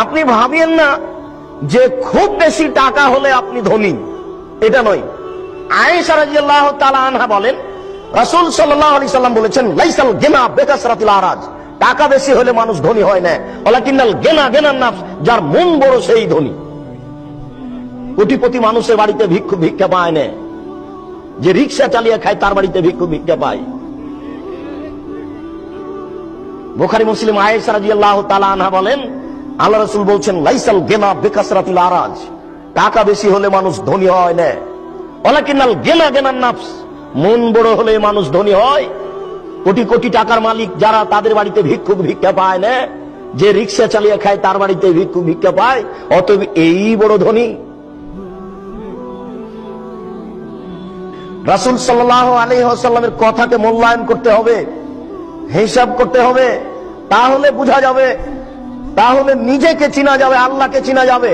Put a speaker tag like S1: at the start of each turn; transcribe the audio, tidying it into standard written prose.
S1: আপনি ভাবেন না যে খুব বেশি টাকা হলে আপনি ধনী, এটা নয়। আয়েশা রাদিয়াল্লাহু তাআলা আনহা বলেন, রাসূল সাল্লাল্লাহু আলাইহি সাল্লাম বলেছেন, লাইসাল গিনা বিকাসরাতিল আরাজ, টাকা বেশি হলে মানুষ ধনী হয় না, ওয়ালাকিনাল গিনা গিনান নাফস, যার মন বড় সেই ধনী। কোটিপতি মানুষের বাড়িতে ভিক্ষা পায় না, যে রিকশা চালিয়ে খায় তার বাড়িতে ভিক্ষা পায়। বুখারী মুসলিম আয়েশা রাদিয়াল্লাহু তাআলা আনহা বলেন, আল্লাহ রাসূল বলছেন, লাইসাল গিনা বিকাসরাতিল আরাজ, টাকা বেশি হলে মানুষ ধনী হয় না, ওয়ালাকিনাল গিনা গিনান নাফস, মন বড় হলে মানুষ ধনী হয়। কোটি কোটি টাকার মালিক যারা, তাদের বাড়িতে ভিক্ষা পায় না, যে রিকশা চালিয়ে খায় তার বাড়িতে ভিক্ষা পায়, অতএব এই বড় ধনী। রাসূল সাল্লাল্লাহু আলাইহি ওয়াসাল্লামের কথাকে মূল্যায়ন করতে হবে, হিসাব করতে হবে, তাহলে বোঝা যাবে, তাহলে নিজেকে চিনা যাবে, আল্লাহকে চিনা যাবে।